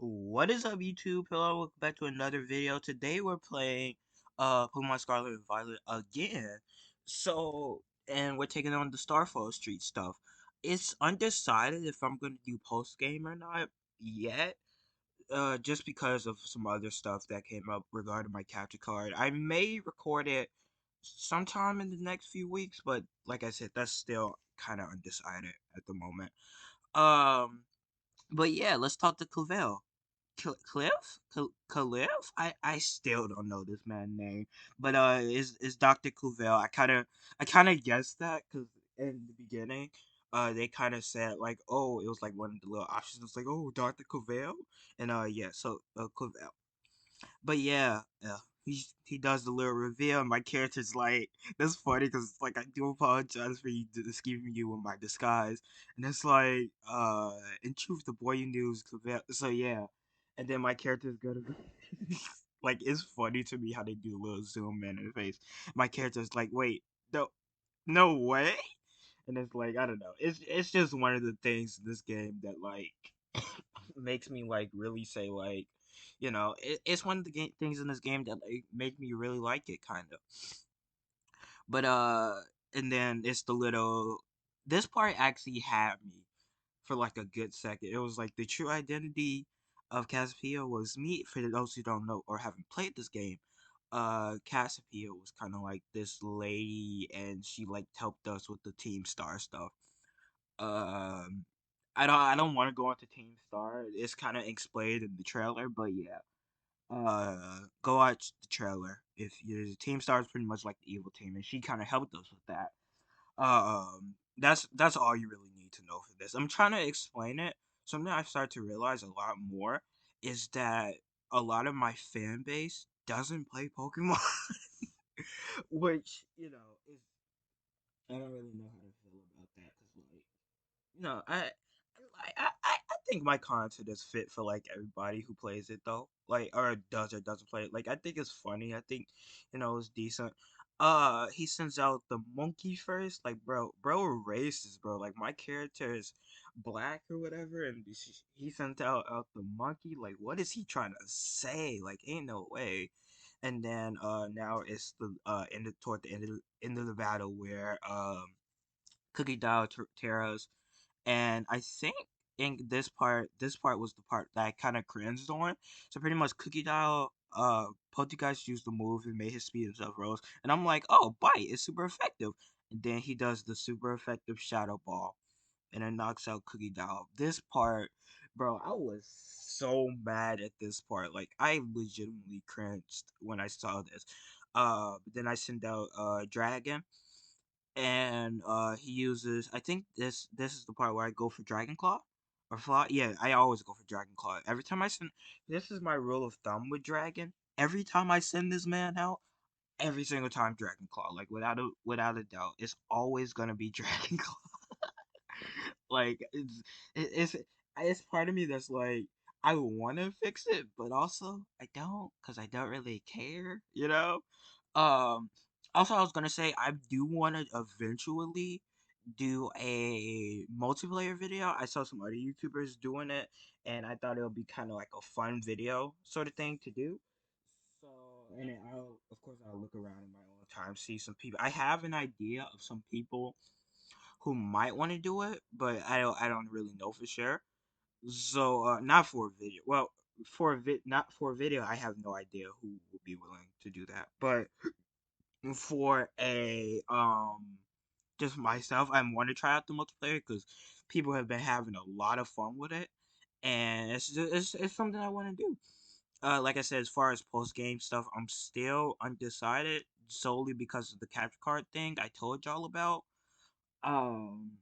What is up, YouTube? Hello, welcome back to another video. Today we're playing Pokemon Scarlet and Violet again. And we're taking on the Starfall Street stuff. It's undecided if I'm gonna do post game or not yet. Just because of some other stuff that came up regarding my capture card. I may record it sometime in the next few weeks, but like I said, that's still kind of undecided at the moment. Um, but yeah, let's talk to Clavel. Cliff? Cliff? I still don't know this man's name, but is Doctor Clavel. I kind of guessed that because in the beginning, they kind of said like, oh, it was like one of the little options. It was like, oh, Doctor Clavel, and yeah, so Clavel. But yeah, he does the little reveal, and my character's like, that's funny because it's like I do apologize for you deceiving you with my disguise, and it's like, in truth, the boy you knew is Clavel. So yeah, and then my character's gonna go. Like it's funny to me how they do a little zoom in the face. My character's like, wait, no, no way, and it's like I don't know. It's just one of the things in this game that like makes me like really say like, it's one of the things in this game that like make me really like it kind of. But and then it's the little this part actually had me for like a good second. It was like the true identity of Cassiopeia was me. For those who don't know or haven't played this game, Cassiopeia was kind of like this lady, and she like helped us with the Team Star stuff. Um, I don't want to go into Team Star. It's kind of explained in the trailer, but yeah. Go watch the trailer. If your Team Star is pretty much like the evil team, and she kind of helped us with that. That's all you really need to know for this. I'm trying to explain it. Something I've started to realize a lot more is that a lot of my fan base doesn't play Pokemon, which is I don't really know how to feel about that because like no, I think my content is fit for like everybody who plays it though. Like or does or doesn't play it. Like I think it's funny. I think it's decent. He sends out the monkey first. Like bro racist, bro. Like my character is black or whatever, and he sent out the monkey. Like what is he trying to say? Like ain't no way. And then now it's the toward the end of the battle where Cookie Dow Terra's, and I think in this part was the part that I kind of cringed on. So pretty much Cookie Dow, Poltergeist used the move and made his speed himself rose, and I'm like, oh, bite is super effective, and then he does the super effective Shadow Ball, and it knocks out Cookie Dow. This part, bro, I was so mad at this part. Like I legitimately cringed when I saw this. But then I send out Dragon, and he uses I think this is the part where I go for Dragon Claw or Fly. Yeah, I always go for Dragon Claw. Every time I send this is my rule of thumb with Dragon. Every time I send this man out, every single time Dragon Claw, like without a doubt, it's always gonna be Dragon Claw. Like it's part of me that's like I want to fix it, but also I don't because I don't really care, you know. Um, Also I was gonna say I do want to eventually do a multiplayer video. I saw some other YouTubers doing it, and I thought it would be kind of like a fun video sort of thing to do. So, and then of course, I'll look around in my own time, see some people. I have an idea of some people who might want to do it, but I don't really know for sure. So not for a video. Well, not for a video, I have no idea who would be willing to do that. But for a just myself, I want to try out the multiplayer because people have been having a lot of fun with it, and it's something I want to do. Like I said, as far as post game stuff, I'm still undecided solely because of the capture card thing I told y'all about. Um,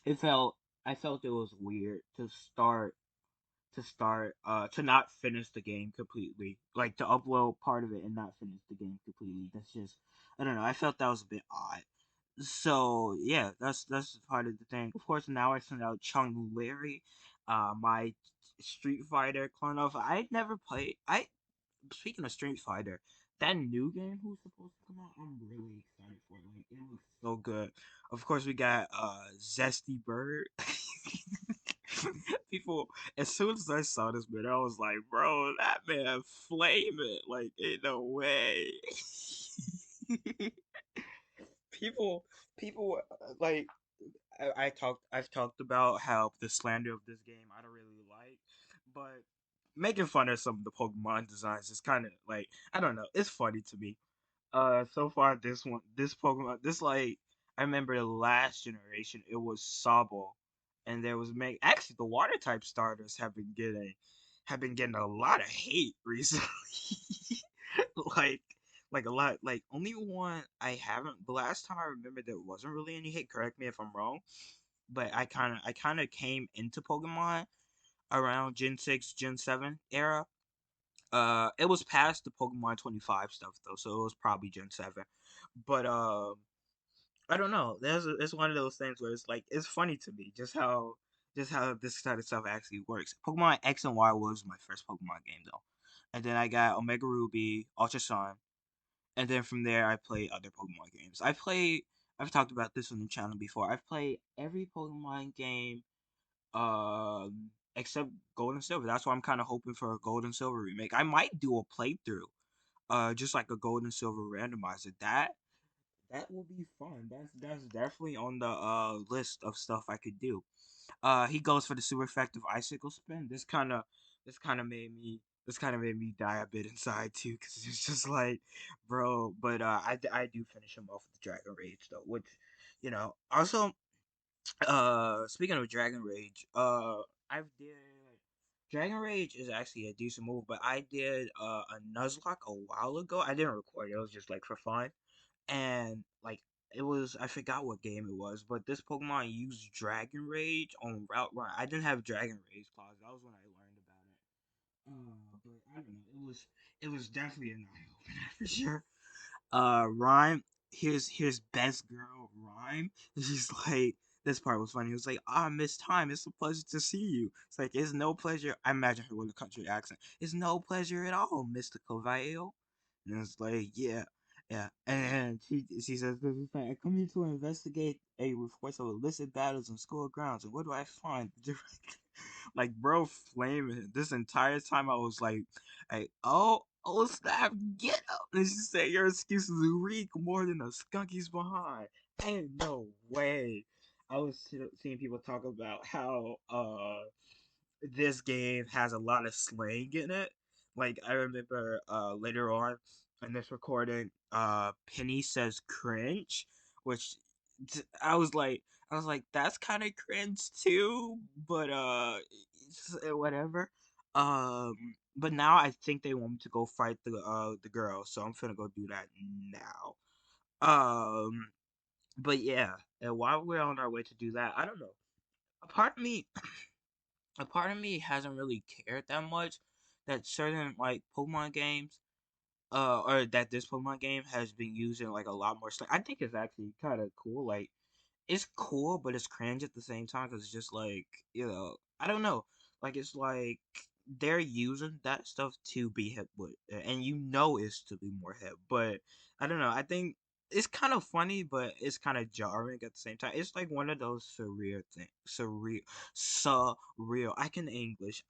it felt I felt it was weird to not finish the game completely, like to upload part of it and not finish the game completely. That's just I don't know. I felt that was a bit odd. So yeah, that's part of the thing. Of course, now I send out Chung Larry, my Street Fighter clone of. I never played. I Speaking of Street Fighter, that new game who's supposed to come out, I'm really excited for it. Like it looks so good. Of course, we got Zesty Bird. people, as soon as I saw this man, I was like, bro, that man flame it. Like, ain't no way. people, people, like, I've talked about how the slander of this game I don't really like, but making fun of some of the Pokemon designs is kind of like, I don't know, it's funny to me. So far this Pokemon, this like I remember the last generation it was Sobble, and there was make actually the water type starters have been getting a lot of hate recently. like like a lot, like only one I haven't. The last time I remember there wasn't really any hate. Correct me if I'm wrong, but I kind of came into Pokemon around Gen 6, Gen 7 era. It was past the Pokemon 25 stuff though, so it was probably Gen 7. But I don't know. It's one of those things where it's like it's funny to me just how this kind of stuff actually works. Pokemon X and Y was my first Pokemon game though, and then I got Omega Ruby, Ultra Sun, and then from there I played other Pokemon games. I've talked about this on the channel before. I've played every Pokemon game except Gold and Silver. That's why I'm kind of hoping for a Gold and Silver remake. I might do a playthrough, just like a Gold and Silver randomizer. That will be fun. That's definitely on the list of stuff I could do. He goes for the super effective icicle spin. This kind of made me die a bit inside too, because it's just like, bro. But I do finish him off with the Dragon Rage though, which, also, speaking of Dragon Rage, I've did Dragon Rage is actually a decent move, but I did a Nuzlocke a while ago. I didn't record it; it was just like for fun, and like it was I forgot what game it was, but this Pokemon used Dragon Rage on Route Run. I didn't have Dragon Rage claws. That was when I learned about it. But I don't know. It was definitely an eye opener for sure. Rhyme, here's best girl Rhyme. She's like, this part was funny. He was like, Miss Time, it's a pleasure to see you. It's like, it's no pleasure. I imagine her with a country accent. It's no pleasure at all, Mr. Cavayo. And it's like, yeah, yeah. And she says, this is like, I come here to investigate a report of illicit battles on school grounds. And what do I find? Like, bro, flaming. This entire time I was like, hey, oh snap, get up. And she said, your excuses reek more than a skunky's behind. Ain't no way. I was seeing people talk about how this game has a lot of slang in it. Like I remember later on in this recording, Penny says cringe, which I was like that's kind of cringe too, but whatever. But now I think they want me to go fight the girl, so I'm finna go do that now. Um, but yeah, and while we're on our way to do that, I don't know. A part of me a part of me hasn't really cared that much that certain like Pokemon games, or that this Pokemon game has been using like a lot more stuff. I think it's actually kind of cool. Like, it's cool, but it's cringe at the same time because it's just like, I don't know. Like, it's like they're using that stuff to be hip with, and it's to be more hip. But I don't know. I think it's kind of funny, but it's kind of jarring at the same time. It's like one of those surreal things. Surreal. I can English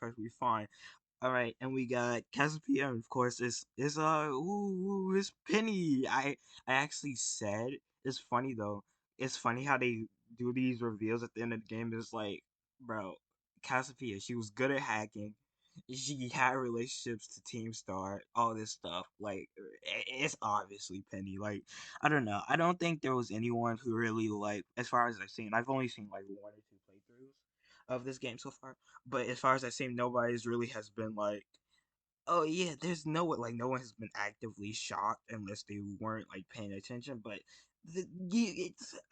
perfectly fine. All right, and we got Cassiopeia, of course. It's Penny. I actually said it's funny though. It's funny how they do these reveals at the end of the game. It's like, bro, Cassiopeia, she was good at hacking. She had relationships to Team Star, all this stuff. Like, it's obviously Penny. Like, I don't know. I don't think there was anyone who really like, as far as I've seen. I've only seen like one or two playthroughs of this game so far, but as far as I've seen, nobody's really has been like, oh yeah, there's no one, like no one has been actively shocked unless they weren't like paying attention. But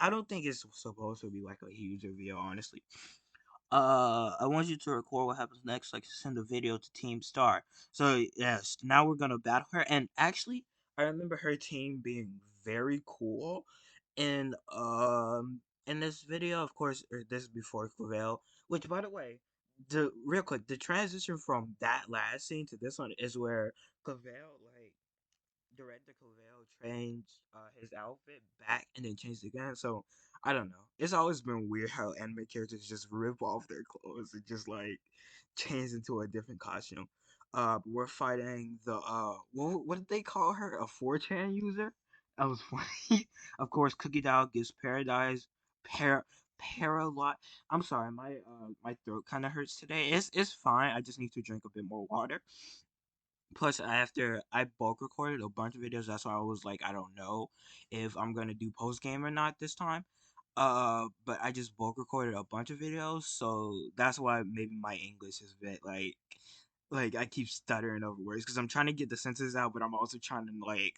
I don't think it's supposed to be like a huge reveal, honestly. I want you to record what happens next, like send a video to Team Star. So yes, now we're gonna battle her, and actually, I remember her team being very cool, and in this video, of course, this is before Clavel. Which, by the way, the real quick, the transition from that last scene to this one is where Clavel, like director Clavel, changed his outfit back and then changed again. So I don't know. It's always been weird how anime characters just rip off their clothes and just like change into a different costume. But we're fighting the what did they call her? A 4chan user? That was funny. Of course, Cookie Doll gives Paradise par paralyze. I'm sorry, my throat kind of hurts today. It's fine. I just need to drink a bit more water. Plus, after I bulk recorded a bunch of videos, that's why I was like, I don't know if I'm gonna do post game or not this time. But I just bulk recorded a bunch of videos, so that's why maybe my English is a bit like I keep stuttering over words because I'm trying to get the sentences out, but I'm also trying to like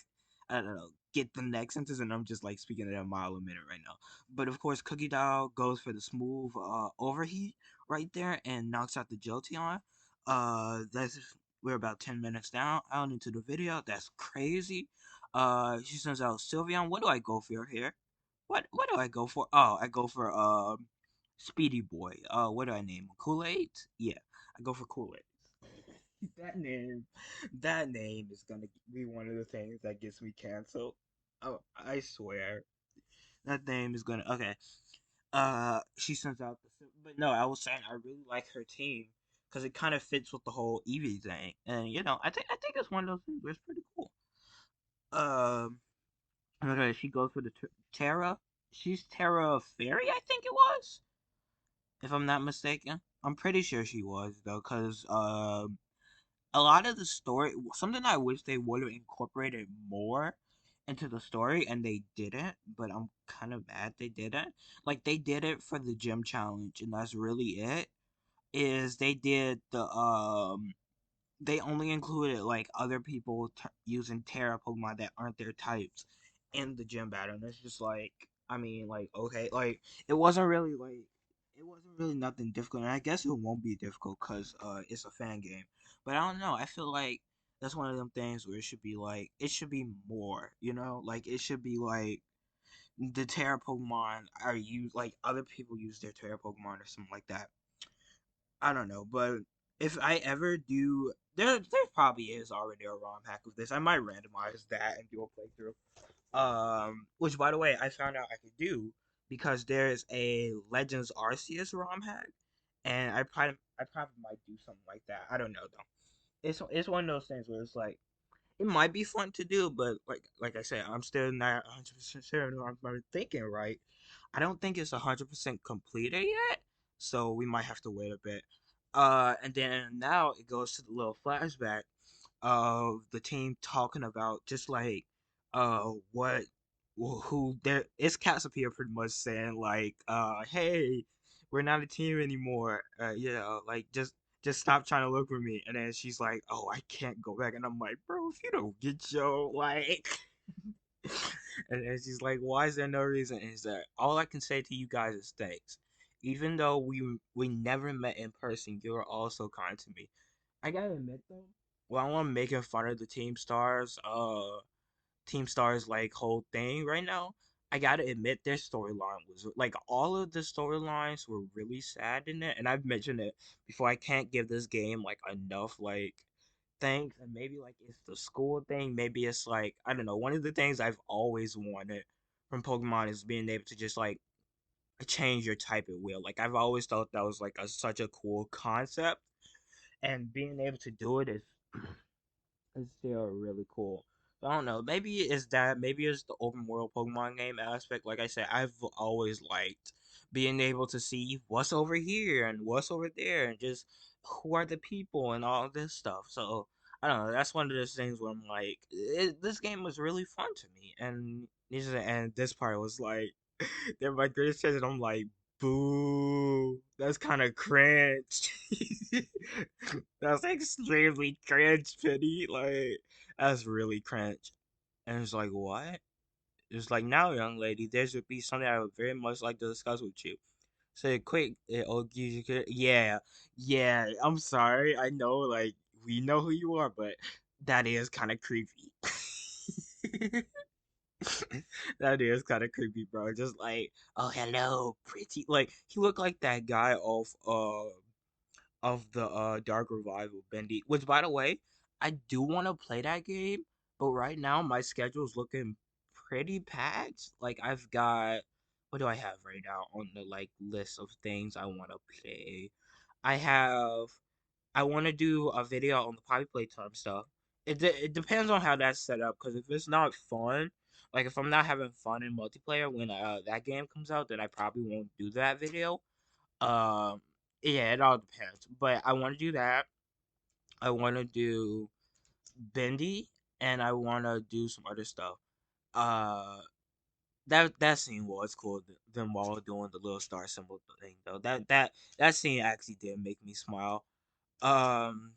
I don't know get the next sentence, and I'm just like speaking at a mile a minute right now. But of course, Cookie Doll goes for the smooth overheat right there and knocks out the Jolteon. That's we're about 10 minutes down out into the video. That's crazy. She sends out Sylveon. What do I go for here? What do I go for? Oh, I go for Speedy Boy. What do I name him? Kool-Aid? Yeah, I go for Kool-Aid. that name, that name is gonna be one of the things that gets me canceled. Oh, I swear. That name is gonna okay. She sends out but no, I was saying I really like her team because it kind of fits with the whole Eevee thing, and I think it's one of those things where it's pretty cool. Um, okay, she goes for the Terra. She's Terra Fairy, I think it was, if I'm not mistaken. I'm pretty sure she was though, because a lot of the story, something I wish they would have incorporated more into the story, and they didn't. But I'm kind of mad they didn't. Like they did it for the gym challenge, and that's really it. Is they did they only included like other people using Terra Pokemon that aren't their types in the gym battle. And it's just like, I mean, like okay, like it wasn't really like it wasn't really nothing difficult. And I guess it won't be difficult because it's a fan game. But I don't know. I feel like that's one of them things where it should be like it should be more. Like it should be like the Terra Pokemon are used like other people use their Terra Pokemon or something like that. I don't know, but if I ever do, there probably is already a ROM hack of this. I might randomize that and do a playthrough. Which by the way, I found out I could do because there's a Legends Arceus ROM hack, and I probably might do something like that. I don't know though. It's one of those things where it's like it might be fun to do, but like I said, I'm still not 100% sure I'm thinking right. I don't think it's 100% completed yet, so we might have to wait a bit. And then now it goes to the little flashback of the team talking about just like what who there is Cassiopeia pretty much saying like hey, we're not a team anymore, like just stop trying to look for me. And then she's like, oh, I can't go back. And I'm like, bro, if you don't get your like and then she's like, why is there no reason? And is that all I can say to you guys is thanks. Even though we never met in person, you were all so kind to me. I gotta admit though, while I'm making fun of the Team Stars like whole thing right now, I gotta admit their storyline was like all of the storylines were really sad in it, and I've mentioned it before. I can't give this game like enough like thanks, and maybe like it's the school thing, maybe it's like I don't know. One of the things I've always wanted from Pokemon is being able to just like change your type at will. Like I've always thought that was like such a cool concept, and being able to do it is still really cool. So I don't know. Maybe it's that. Maybe it's the open world Pokemon game aspect. Like I said, I've always liked being able to see what's over here and what's over there, and just who are the people and all this stuff. So I don't know. That's one of those things where I'm like, this game was really fun to me, and this part was like, they're my greatest chance, and I'm like, boo. That's kind of cringe. That's extremely cringe, Penny. Like, that's really cringe. And it's like, what? It's like, now, young lady, there should be something I would very much like to discuss with you. Say, quick, yeah, yeah, I'm sorry. I know, like, we know who you are, but that is kind of creepy. That is kind of creepy, bro. Just like, oh, hello, pretty. Like, he looked like that guy of the Dark Revival Bendy. Which, by the way, I do want to play that game, but right now my schedule is looking pretty packed. Like I've got what do I have right now on the like list of things I want to play? I have I want to do a video on the poppy playtime stuff. It depends on how that's set up. Because if it's not fun, like if I'm not having fun in multiplayer when that game comes out, then I probably won't do that video. Um, yeah, it all depends. But I want to do that. I want to do Bendy, and I want to do some other stuff. Uh, that scene was cool. Them all doing the little star symbol thing though. That scene actually did make me smile. Um,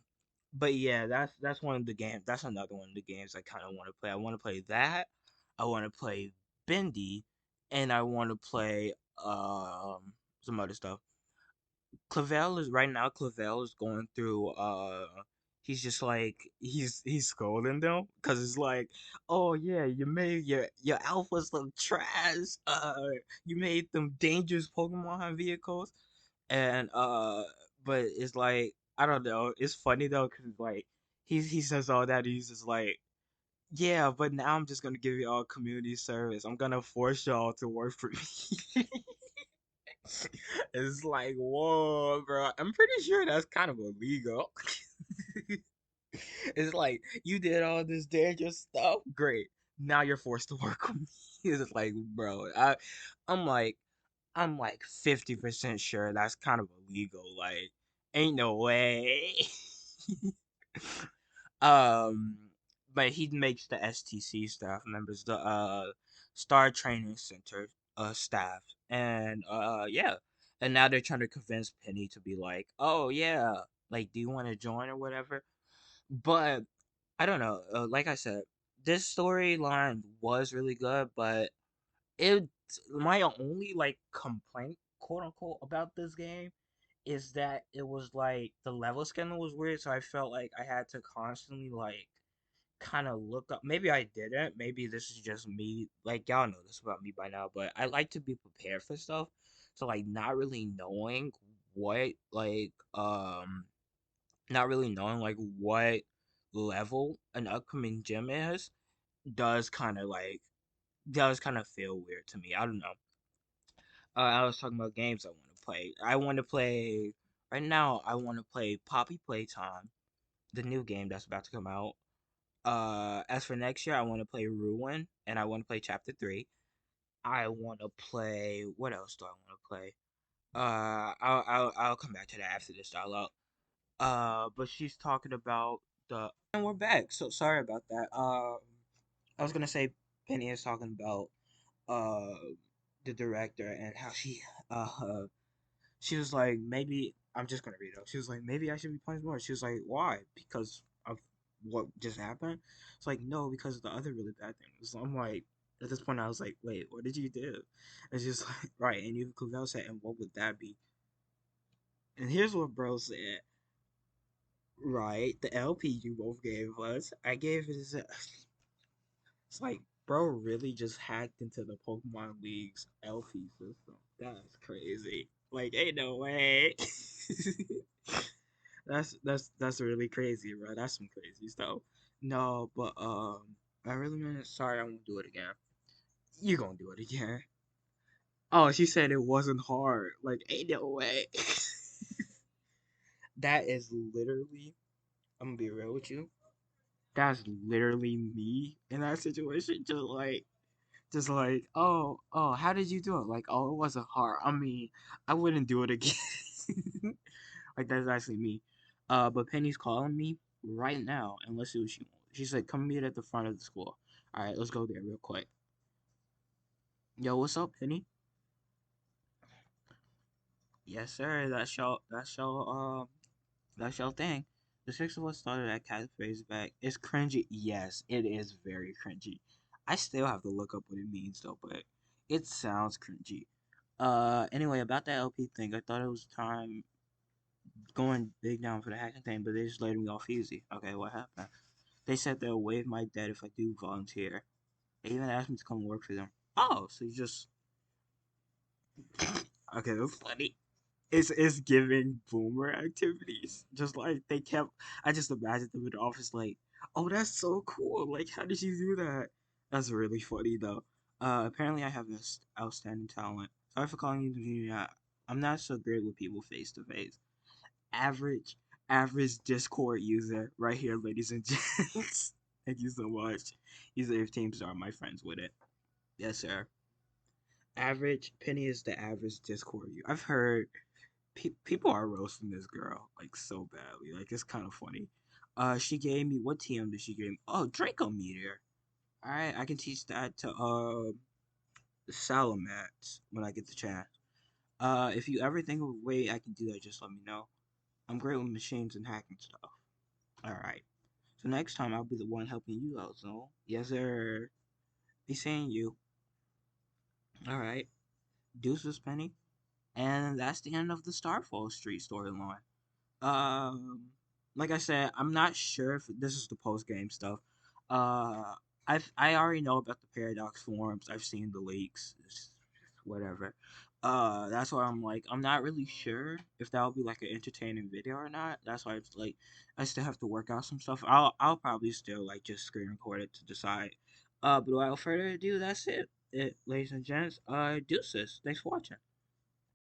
but yeah, that's one of the games. That's another one of the games I kind of want to play. I want to play that. I want to play Bendy, and I want to play some other stuff. Clavel is right now. Clavel is going through. He's just like he's scolding them because it's like, oh yeah, you made your alphas look trash. You made them dangerous Pokemon vehicles, and but it's like I don't know. It's funny though because like he says all that. He's just like, yeah, but now I'm just gonna give you all community service. I'm gonna force y'all to work for me. It's like, whoa, bro. I'm pretty sure that's kind of illegal. It's like you did all this dangerous stuff. Great. Now you're forced to work with me. It's like, bro, I'm like, I'm like 50% sure that's kind of illegal. Like, ain't no way. um, but he makes the STC staff members, the Star Training Center staff, and yeah, and now they're trying to convince Penny to be like, oh yeah, like do you want to join or whatever? But I don't know. Like I said, this storyline was really good, but it my only like complaint, quote unquote, about this game is that it was like the level scaling was weird, so I felt like I had to constantly like kind of look up. Maybe I didn't. Maybe this is just me. Like y'all know this about me by now, but I like to be prepared for stuff. So like not really knowing what not really knowing like what level an upcoming gym is does kind of like does kind of feel weird to me. I don't know. I was talking about games I want to play. I want to play right now. I want to play Poppy Playtime, the new game that's about to come out. As for next year, I want to play Ruin, and I want to play Chapter 3. I want to play. What else do I want to play? I'll come back to that after this dialogue. But she's talking about the. And we're back. So sorry about that. I was gonna say Penny is talking about uh the director and how she was like, maybe I'm just gonna read it. She was like, maybe I should be punished more. She was like, why? Because of what just happened? It's like, no, because of the other really bad things. So I'm like, at this point, I was like, wait, what did you do? And she's like, right. And you Clavel said, and what would that be? And here's what bro said. Right, the LP you both gave us, I gave it as a. It's like, bro, really just hacked into the Pokemon League's LP system. That's crazy. Like, ain't no way. That's really crazy, bro. That's some crazy stuff. No, but I really mean it. Sorry, I won't do it again. You gonna do it again? Oh, she said it wasn't hard. Like, ain't no way. That is literally. I'm gonna be real with you. That's literally me in that situation. Just like, oh, how did you do it? Like, oh, it wasn't hard. I mean, I wouldn't do it again. Like that's actually me. But Penny's calling me right now, and let's see what she wants. She said, "Come meet at the front of the school." All right, let's go there real quick. Yo, what's up, Penny? Yes, sir. That's your thing. The six of us started at Cat's back. It's cringy. Yes, it is very cringy. I still have to look up what it means though, but it sounds cringy. Anyway, about that LP thing, I thought it was time going big down for the hacking thing, but they just let me off easy. Okay, what happened? They said they'll waive my debt if I do volunteer. They even asked me to come work for them. Oh, so you just okay? That's funny. It's giving boomer activities. Just like they kept. I just imagined them in the office like, oh, that's so cool. Like, how did you do that? That's really funny though. Apparently I have this outstanding talent. Sorry for calling you the community. I'm not so great with people face to face. Average, average Discord user right here, ladies and gents. Thank you so much. User 15 star, my friends with it. Yes, sir. Average Penny is the average Discord user. I've heard people are roasting this girl like so badly. Like it's kind of funny. She gave me what TM did she give me? Oh, Draco Meteor. All right, I can teach that to Salamats when I get the chance. If you ever think of a way I can do that, just let me know. I'm great with machines and hacking stuff. All right. So next time I'll be the one helping you out, Zone. Yes, sir. Be seeing you. All right. Deuces, Penny. And that's the end of the Starfall Street storyline. Um, like I said, I'm not sure if this is the post game stuff. Uh, I already know about the Paradox forums. I've seen the leaks. Whatever. That's why I'm like, I'm not really sure if that'll be like an entertaining video or not. That's why it's like, I still have to work out some stuff. I'll probably still like just screen record it to decide. But without further ado, that's it. Ladies and gents. Deuces. Thanks for watching.